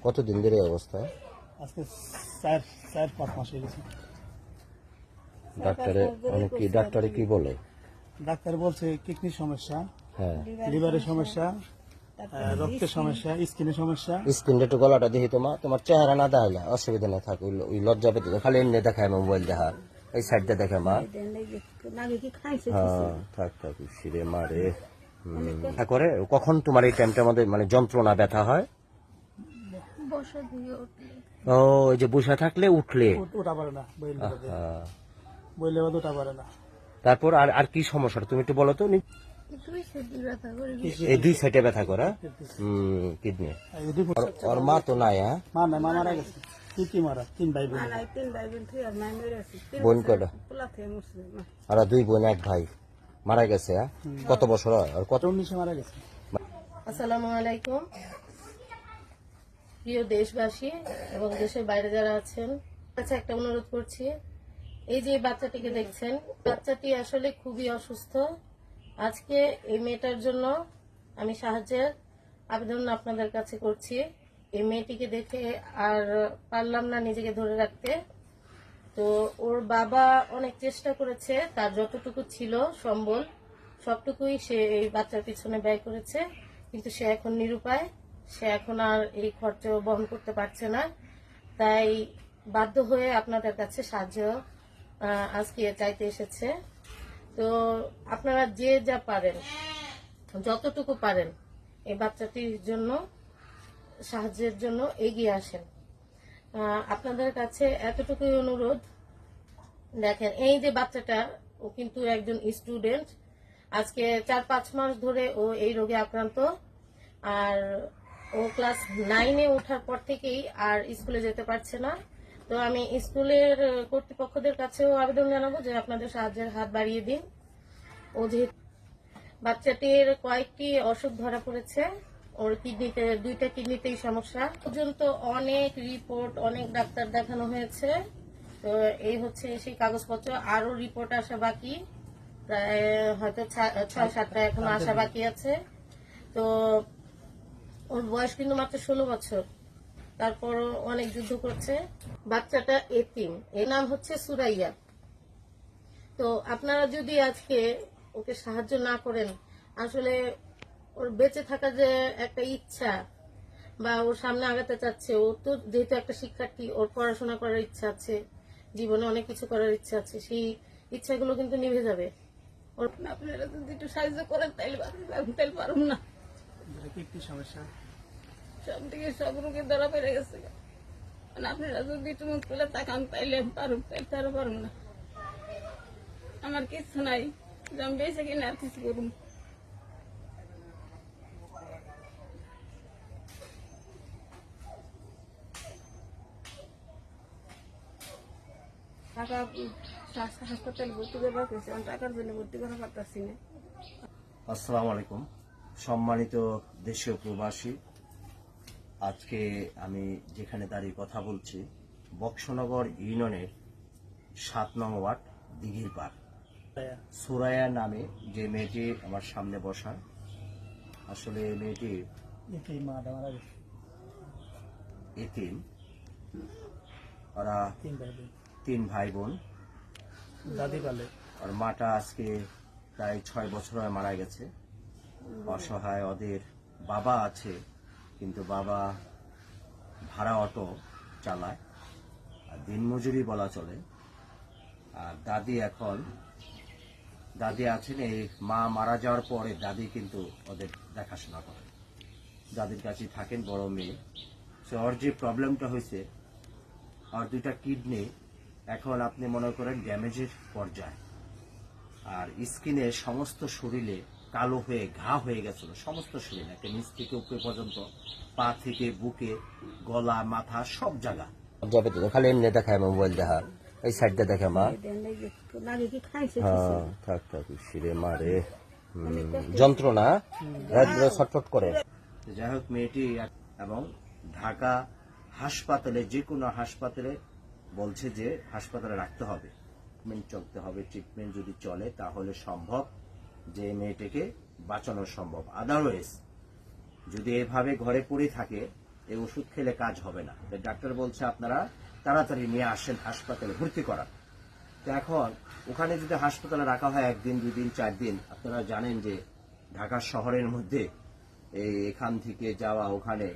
কতদিন ধরে এই অবস্থা? আজকে 4-5 মাস হয়ে গেছে। ডাক্তারে কি বলে? ডাক্তার বলছে কিডনির সমস্যা, হ্যাঁ, লিভারের সমস্যা, রক্তের সমস্যা, স্কিনের সমস্যা। স্ক্রিনটা একটু গলাটা দেখি তোমার চেহারা না দেখাইলে অসুবিধা না থাকে, ওই লজ্জা পেতে খালি এমনি দেখায় মোবাইল দেখা, এই সাইডটা দেখে মা। হ্যাঁ, থাক সিরে মারে করে। কখন তোমার এই টাইমটার মধ্যে মানে যন্ত্রণা ব্যথা হয়? ও, ওই যে বসে থাকলে উঠলে ওটা পারে না, আহা। বইলে ওটা পারে না। তারপর আর কি সমস্যা তুমি একটু বলো তো। এই দুই সাইডে ব্যথা করে কিডনি। ওর মা তো নাই? হ্যাঁ, মা নাই, মা মারা গেছে। কি মারা? 3 ভাই বোন। বোন কয়টা? আর 2 বোন 1 ভাই মারা গেছে। হ্যাঁ, কত বছর হয়? আর কত? 19 মারা গেছে। আসসালামু আলাইকুম প্রিয় দেশবাসী এবং দেশের বাইরে যারা আছেন, কাছে একটা অনুরোধ করছি। এই যে বাচ্চাটিকে দেখছেন, বাচ্চাটি আসলে খুবই অসুস্থ। আজকে এই মেয়েটার জন্য আমি সাহায্যের আবেদন আপনাদের কাছে করছি। এই মেয়েটিকে দেখে আর পারলাম না নিজেকে ধরে রাখতে। তো ওর বাবা অনেক চেষ্টা করেছে, তার যতটুকু ছিল সম্বল সবটুকুই সে এই বাচ্চার পিছনে ব্যয় করেছে, কিন্তু সে এখন নিরুপায়। সে এখন আর এই খরচ বহন করতে পারছে না। তাই বাধ্য হয়ে আপনাদের কাছে সাহায্য আজকে চাইতে এসেছে। তো আপনারা যে যা পারেন, যতটুকু পারেন, এই বাচ্চাটির জন্য সাহায্যের জন্য এগিয়ে আসেন। আপনাদের কাছে এতটুকুই অনুরোধ। দেখেন, এই যে বাচ্চাটা, ও কিন্তু একজন স্টুডেন্ট। আজকে 4-5 মাস ধরে ও এই রোগে আক্রান্ত। আর ও ক্লাস 9-এ ওঠার পর থেকেই আর স্কুলে যেতে পারছে না। তো আমি স্কুলের কর্তৃপক্ষদের কাছেও আবেদন জানাবো যে আপনাদের সাহায্যের হাত বাড়িয়ে দিন। ও যেহেতু বাচ্চাটির কয়েকটি অসুখ ধরা পড়েছে, ওর কিডনিতে 2টা কিডনিতেই সমস্যা। পর্যন্ত অনেক রিপোর্ট, অনেক ডাক্তার দেখানো হয়েছে। তো এই হচ্ছে সেই কাগজপত্র, আরো রিপোর্ট আসা বাকি, প্রায় হয়তো 6-7টা এখনো আসা বাকি আছে। তো ওর বয়স কিন্তু মাত্র 16 বছর, তারপরও অনেক যুদ্ধ করছে। বাচ্চাটা এতিম, এর নাম হচ্ছে সুরাইয়া। তো আপনারা যদি আজকে ওকে সাহায্য না করেন, আসলে ওর বেঁচে থাকা যে একটা ইচ্ছা বা ওর সামনে আগাতে চাচ্ছে, ও তো যেহেতু একটা শিক্ষার্থী, ওর পড়াশোনা করার ইচ্ছা আছে, জীবনে অনেক কিছু করার ইচ্ছা আছে, সেই ইচ্ছাগুলো কিন্তু নিভে যাবে। ওর আপনারা যদি একটু সাহায্য করেন তাইলে পারুন না। কি সমস্যা? সব দিকে সব রোগে ধরা পেরে গেছে। আপনারা যদি একটু মুখ তুলে তাকান তাইলে পারুন, তাইলে তারা পারুন না। আমার কিছু নাই, আমি বেঁচে কিনে আর কিছু করুন। টাকা হাসপাতালে ভর্তি করে রাখতেছি, আমি টাকার জন্য ভর্তি করা পারতেছি না। আসসালামু আলাইকুম সম্মানিত দেশীয় প্রবাসী। আজকে আমি যেখানে দাঁড়িয়ে কথা বলছি, বক্সনগর ইউনিয়নের 7 নং ওয়ার্ড দিঘির পাড়। সুরাইয়া নামে যে মেয়েটি আমার সামনে বসা, আসলে মেয়েটি এতিম। ওরা 3 ভাই বোন। দাদি পালে। আর মাটা আজকে প্রায় 6 বছর হয় মারা গেছে। অসহায়। ওদের বাবা আছে, কিন্তু বাবা ভাড়া অটো চালায়, আর দিনমজুরি বলা চলে। আর দাদি আছেন। এই মা মারা যাওয়ার পরে দাদি কিন্তু ওদের দেখাশোনা করে, দাদির কাছেই থাকেন বড় মেয়ে। সো ওর যে প্রবলেমটা হয়েছে, আর 2টা কিডনি এখন আপনি মনে করেন ড্যামেজের পর্যায়ে, আর স্কিনে সমস্ত শরীরে কালো হয়ে ঘা হয়ে গেছিল, সমস্ত শরীরে, একটা নিচ থেকে উপরে পর্যন্ত, পা থেকে বুকে, গলা, মাথা, সব জায়গা খালি এমনি দেখায় মোবাইল দেখা, এই সাইডটা দেখে মা। হ্যাঁ, থাক সিরে মারে যন্ত্রণা ছটফট করে। যাই হোক, মেয়েটি এবং ঢাকা হাসপাতালে, যে কোনো হাসপাতালে বলছে যে হাসপাতালে রাখতে হবে, ট্রিটমেন্ট চলতে হবে। ট্রিটমেন্ট যদি চলে তাহলে সম্ভব যে মেয়েটিকে বাঁচানো সম্ভব। আদারওয়াইজ যদি এভাবে ঘরে পড়ে থাকে এই ওষুধ খেলে কাজ হবে না। ডাক্তার বলছে আপনারা তাড়াতাড়ি নিয়ে আসেন হাসপাতালে ভর্তি করা। তো এখন ওখানে যদি হাসপাতালে রাখা হয় 1 দিন 2 দিন 4 দিন, আপনারা জানেন যে ঢাকা শহরের মধ্যে এখান থেকে যাওয়া ওখানে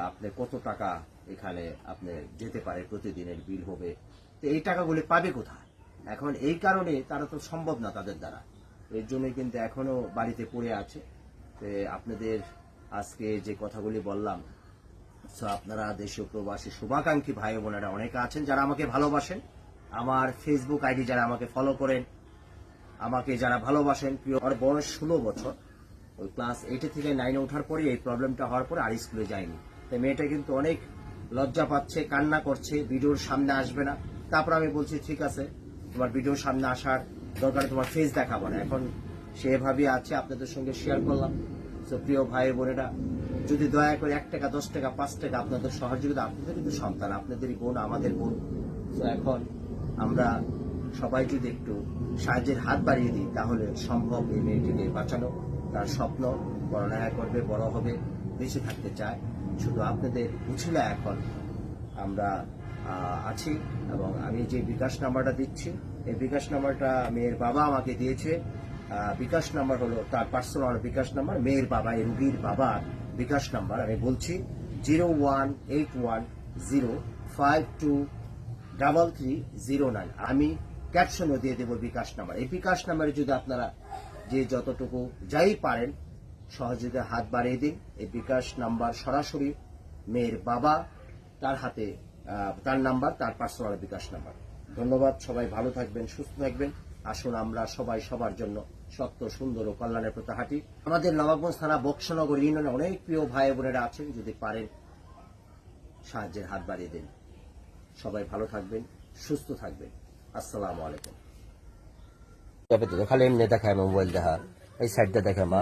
আপনি কত টাকা এখানে আপনি যেতে পারে, প্রতিদিনের বিল হবে। তো এই টাকাগুলি পাবে কোথায়? এখন এই কারণে তারা তো সম্ভব না তাদের দ্বারা, এর জন্য কিন্তু এখনো বাড়িতে পড়ে আছে। তো আপনাদের আজকে যে কথাগুলি বললাম, তো আপনারা দেশীয় প্রবাসী শুভাকাঙ্ক্ষী ভাই বোনেরা অনেকে আছেন যারা আমাকে ভালোবাসেন, আমার ফেসবুক আইডি যারা আমাকে ফলো করেন, আমাকে যারা ভালোবাসেন। প্রিয়, আমার বয়স 16 বছর, ওই ক্লাস 8 থেকে 9 ওঠার পরে এই প্রবলেমটা হওয়ার পরে আর স্কুলে যায়নি। তাই মেয়েটা কিন্তু অনেক লজ্জা পাচ্ছে, কান্না করছে, ভিডিওর সামনে আসবে না। তারপর আমি বলছি ঠিক আছে, তোমার ভিডিওর সামনে আসার দরকার, তোমার ফেস দেখাবো না। এখন সেভাবে আছে, আপনাদের সঙ্গে শেয়ার করলাম। তো প্রিয় ভাই বোনেরা, যদি দয়া করে 1 টাকা 10 টাকা 5 টাকা আপনাদের সহযোগিতা, আপনাদের কিন্তু সন্তান, আপনাদেরই বোন, আমাদের বোন। তো এখন আমরা সবাই যদি একটু সাহায্যের হাত বাড়িয়ে দিই তাহলে সম্ভব এই মেয়েটিকে বাঁচানো। তার স্বপ্ন পড়ালেখা করবে, বড় হবে, বেঁচে থাকতে চায়। শুধু আপনাদের উছিলা এখন আমরা আছি। এবং আমি যে বিকাশ নাম্বারটা দিচ্ছি, এই বিকাশ নাম্বারটা মেয়ের বাবা আমাকে দিয়েছে। বিকাশ নাম্বার হলো তার পার্সোনাল বিকাশ নাম্বার, মেয়ের বাবা, এই রুগীর বাবার বিকাশ নাম্বার আমি বলছি 01810523309। আমি ক্যাপশনও দিয়ে দেবো বিকাশ নাম্বার। এই বিকাশ নাম্বারে যদি আপনারা যে যতটুকু যাই পারেন সহযোগিতা হাত বাড়িয়ে দিন। এই বিকাশ নাম্বার সরাসরি মেয়ের বাবা, তার হাতে তার নাম্বার, তার পার্সোনাল বিকাশ নাম্বার। ধন্যবাদ, সবাই ভালো থাকবেন, সুস্থ থাকবেন। আসুন আমরা সবাই সবার জন্য সত্য, সুন্দর ও কল্যাণের পথে হাঁটি। আমাদের নবাবগঞ্জ থানা বক্সনগর ইউনিয়নে অনেক প্রিয় ভাই বোনেরা আছেন, যদি পারেন সাহায্যের হাত বাড়িয়ে দিন। সবাই ভালো থাকবেন, সুস্থ থাকবেন। আসসালামু আলাইকুম। খালি এমনি দেখায় মোবাইল দেখা, এই সাইডটা দেখে মা।